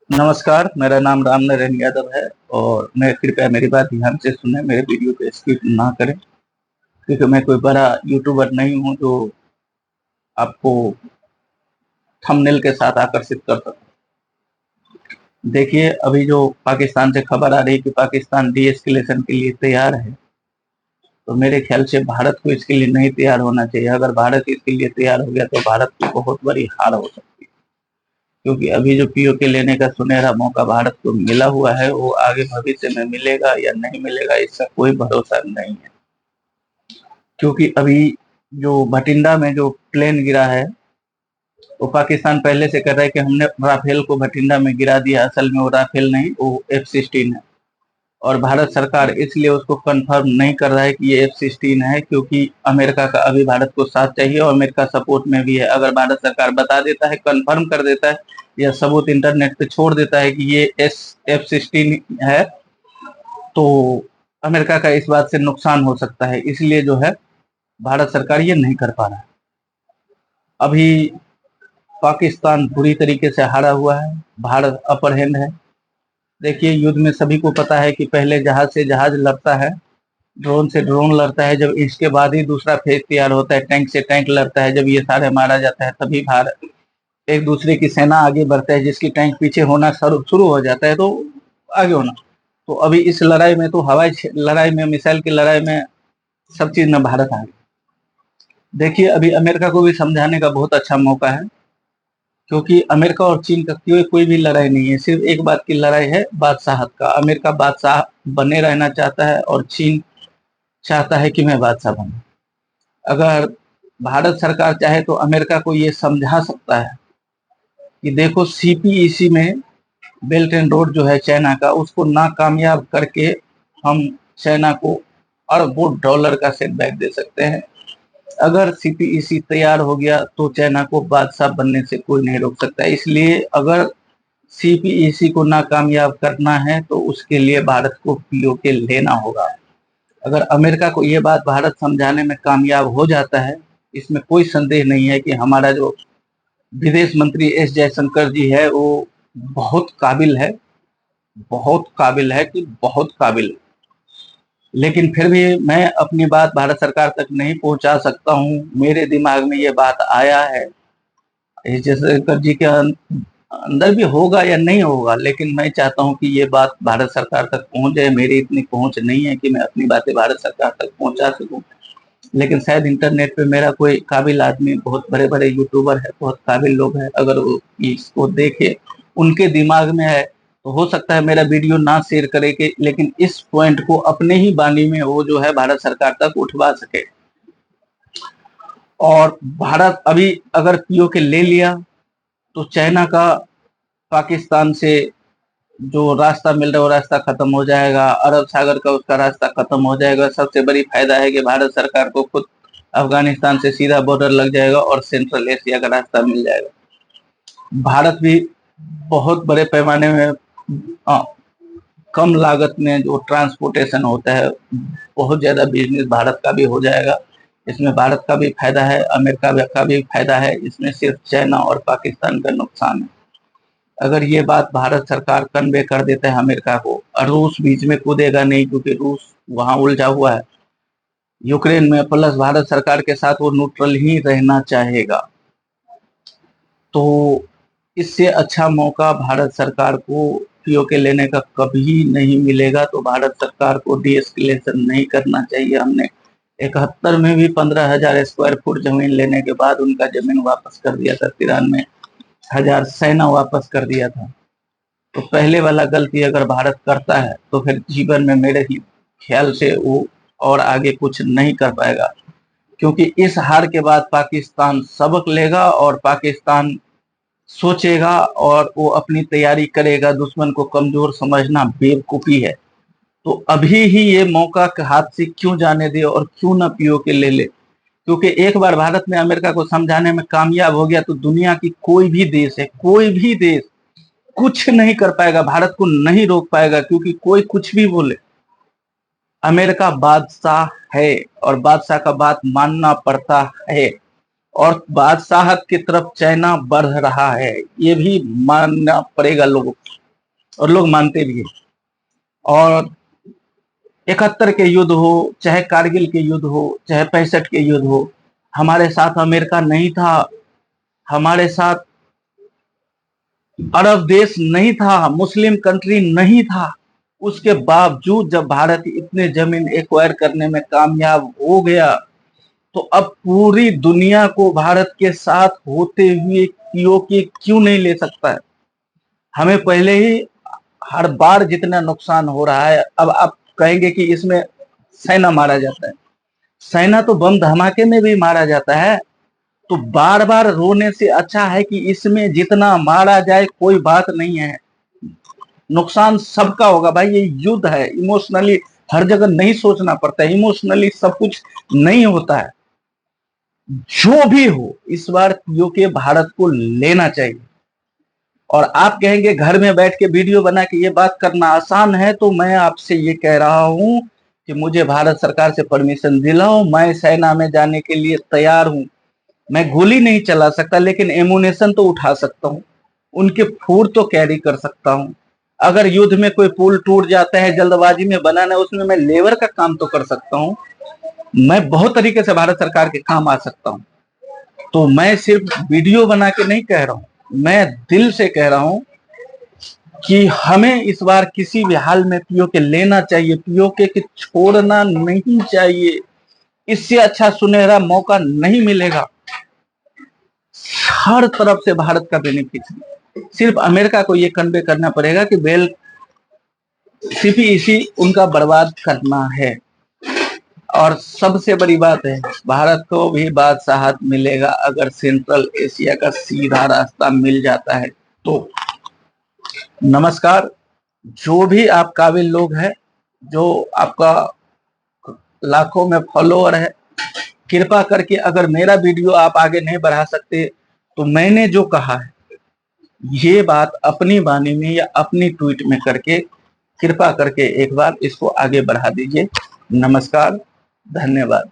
नमस्कार, मेरा नाम राम नारायण यादव है और मैं कृपया मेरी बात ध्यान से सुनें, मेरे वीडियो को स्किप ना करें क्योंकि मैं कोई बड़ा यूट्यूबर नहीं हूं जो आपको थंबनेल के साथ आकर्षित कर सकता। देखिए, अभी जो पाकिस्तान से खबर आ रही है कि पाकिस्तान डी-एस्केलेशन के लिए तैयार है, तो मेरे ख्याल से भारत को इसके लिए नहीं तैयार होना चाहिए। अगर भारत इसके लिए तैयार हो गया तो भारत की बहुत बड़ी हार हो सकती है, क्योंकि अभी जो पीओके लेने का सुनहरा मौका भारत को मिला हुआ है, वो आगे भविष्य में मिलेगा या नहीं मिलेगा इसका कोई भरोसा नहीं है। क्योंकि अभी जो भटिंडा में जो प्लेन गिरा है, वो पाकिस्तान पहले से कह रहा है कि हमने राफेल को भटिंडा में गिरा दिया। असल में वो राफेल नहीं, वो F-16 है और भारत सरकार इसलिए उसको कंफर्म नहीं कर रहा है कि ये F-16 है, क्योंकि अमेरिका का अभी भारत को साथ चाहिए और अमेरिका सपोर्ट में भी है। अगर भारत सरकार बता देता है, कंफर्म कर देता है या सबूत इंटरनेट पे छोड़ देता है कि ये F-16 है, तो अमेरिका का इस बात से नुकसान हो सकता है। इसलिए जो है भारत सरकार ये नहीं कर पा रहा है। अभी पाकिस्तान बुरी तरीके से हारा हुआ है, भारत अपर हैंड है। देखिए, युद्ध में सभी को पता है कि पहले जहाज से जहाज लड़ता है, ड्रोन से ड्रोन लड़ता है, जब इसके बाद ही दूसरा फेज तैयार होता है, टैंक से टैंक लड़ता है। जब ये सारे मारा जाता है तभी भारत एक दूसरे की सेना आगे बढ़ता है, जिसकी टैंक पीछे होना शुरू हो जाता है तो आगे होना। तो अभी इस लड़ाई में तो हवाई लड़ाई में, मिसाइल की लड़ाई में, सब चीज में भारत आ गया। देखिए, अभी अमेरिका को भी समझाने का बहुत अच्छा मौका है, क्योंकि अमेरिका और चीन का कोई भी लड़ाई नहीं है, सिर्फ एक बात की लड़ाई है, बादशाहत का। अमेरिका बादशाह बने रहना चाहता है और चीन चाहता है कि मैं बादशाह बनूं। अगर भारत सरकार चाहे तो अमेरिका को ये समझा सकता है कि देखो, CPEC में बेल्ट एंड रोड जो है चाइना का, उसको नाकामयाब करके हम चाइना को अरबों डॉलर का सेटबैक दे सकते हैं। अगर CPEC तैयार हो गया तो चाइना को बादशाह बनने से कोई नहीं रोक सकता। इसलिए अगर CPEC को नाकामयाब करना है तो उसके लिए भारत को POK लेना होगा। अगर अमेरिका को ये बात भारत समझाने में कामयाब हो जाता है, इसमें कोई संदेह नहीं है कि हमारा जो विदेश मंत्री एस जयशंकर जी है, वो बहुत काबिल है, बहुत काबिल है कि बहुत काबिल है। लेकिन फिर भी मैं अपनी बात भारत सरकार तक नहीं पहुंचा सकता हूं। मेरे दिमाग में ये बात आया है, एस जयशंकर जी के अंदर भी होगा या नहीं होगा, लेकिन मैं चाहता हूं कि ये बात भारत सरकार तक पहुंच जाए। मेरी इतनी पहुंच नहीं है कि मैं अपनी बातें भारत सरकार तक पहुंचा सकूं, लेकिन शायद इंटरनेट पे मेरा कोई काबिल आदमी, बहुत बड़े बड़े यूट्यूबर है, बहुत काबिल लोग हैं, अगर वो इसको देखे, उनके दिमाग में है, तो हो सकता है मेरा वीडियो ना शेयर करे के, लेकिन इस पॉइंट को अपने ही बानी में वो जो है भारत सरकार तक उठवा सके। और भारत अभी अगर POK ले लिया तो चाइना का पाकिस्तान से जो रास्ता मिल रहा है वो रास्ता खत्म हो जाएगा, अरब सागर का उसका रास्ता खत्म हो जाएगा। सबसे बड़ी फायदा है कि भारत सरकार को खुद अफगानिस्तान से सीधा बॉर्डर लग जाएगा और सेंट्रल एशिया का रास्ता मिल जाएगा। भारत भी बहुत बड़े पैमाने में कम लागत में जो ट्रांसपोर्टेशन होता है, बहुत ज्यादा बिजनेस भारत का भी हो जाएगा। इसमें भारत का भी फायदा है, अमेरिका का भी फायदा है, इसमें सिर्फ चाइना और पाकिस्तान का नुकसान है। अगर ये बात भारत सरकार कन्वे कर देता है अमेरिका को, और रूस बीच में कूदेगा नहीं, क्योंकि रूस वहां उलझा हुआ है यूक्रेन में, प्लस भारत सरकार के साथ वो न्यूट्रल ही रहना चाहेगा, तो इससे अच्छा मौका भारत सरकार को POK लेने का कभी नहीं मिलेगा। तो भारत सरकार को डी-एस्केलेशन नहीं करना चाहिए। हमने 71 में भी 15,000 स्क्वायर फुट जमीन लेने के बाद उनका जमीन वापस कर दिया था, 93,000 सेना वापस कर दिया था। तो पहले वाला गलती अगर भारत करता है तो फिर जीवन में मेरे ही ख्याल से वो और आगे कुछ नहीं कर पाएगा, क्योंकि इस हार के बाद पाकिस्तान सबक लेगा और पाकिस्तान सोचेगा और वो अपनी तैयारी करेगा। दुश्मन को कमजोर समझना बेवकूफी है। तो अभी ही ये मौका हाथ से क्यों जाने दे और क्यों ना POK ले ले, क्योंकि एक बार भारत ने अमेरिका को समझाने में कामयाब हो गया तो दुनिया की कोई भी देश है, कोई भी देश कुछ नहीं कर पाएगा, भारत को नहीं रोक पाएगा। क्योंकि कोई कुछ भी बोले, अमेरिका बादशाह है और बादशाह का बात मानना पड़ता है। और बादशाहत की तरफ चाइना बढ़ रहा है, ये भी मानना पड़ेगा लोगों को, और लोग मानते भी हैं। और 71 के युद्ध हो, चाहे कारगिल के युद्ध हो, चाहे 65 के युद्ध हो, हमारे साथ अमेरिका नहीं था, हमारे साथ अरब देश नहीं था, मुस्लिम कंट्री नहीं था। उसके बावजूद जब भारत इतने जमीन एक्वायर करने में कामयाब हो गया, तो अब पूरी दुनिया को भारत के साथ होते हुए पीओके क्यों नहीं ले सकता है? हमें पहले ही हर बार जितना नुकसान हो रहा है, अब आप कहेंगे कि इसमें सेना मारा जाता है। सेना तो बम धमाके में भी मारा जाता है। तो बार बार रोने से अच्छा है कि इसमें जितना मारा जाए कोई बात नहीं है, नुकसान सबका होगा भाई, ये युद्ध है। इमोशनली हर जगह नहीं सोचना पड़ता है, इमोशनली सब कुछ नहीं होता है। जो भी हो, इस बार पीओके भारत को लेना चाहिए। और आप कहेंगे घर में बैठ के वीडियो बना के ये बात करना आसान है, तो मैं आपसे ये कह रहा हूं कि मुझे भारत सरकार से परमिशन दिलाओ, मैं सेना में जाने के लिए तैयार हूं। मैं गोली नहीं चला सकता, लेकिन एमुनेशन तो उठा सकता हूँ, उनके फूड तो कैरी कर सकता हूँ। अगर युद्ध में कोई पुल टूट जाता है, जल्दबाजी में बनाना, उसमें मैं लेबर का काम तो कर सकता हूँ। मैं बहुत तरीके से भारत सरकार के काम आ सकता हूँ। तो मैं सिर्फ वीडियो बना के नहीं कह रहा हूँ, मैं दिल से कह रहा हूँ कि हमें इस बार किसी भी हाल में पीओके लेना चाहिए, पीओके के छोड़ना नहीं चाहिए। इससे अच्छा सुनहरा मौका नहीं मिलेगा। हर तरफ से भारत का बेनिफिट है। सिर्फ अमेरिका को ये कन्वे करना पड़ेगा कि बेल सीपीईसी उनका बर्बाद करना है। और सबसे बड़ी बात है, भारत को भी बादशाहत मिलेगा अगर सेंट्रल एशिया का सीधा रास्ता मिल जाता है तो। नमस्कार। जो भी आप काबिल लोग हैं, जो आपका लाखों में फॉलोअर है, कृपा करके अगर मेरा वीडियो आप आगे नहीं बढ़ा सकते, तो मैंने जो कहा है ये बात अपनी वाणी में या अपनी ट्वीट में करके कृपा करके एक बार इसको आगे बढ़ा दीजिए। नमस्कार, धन्यवाद।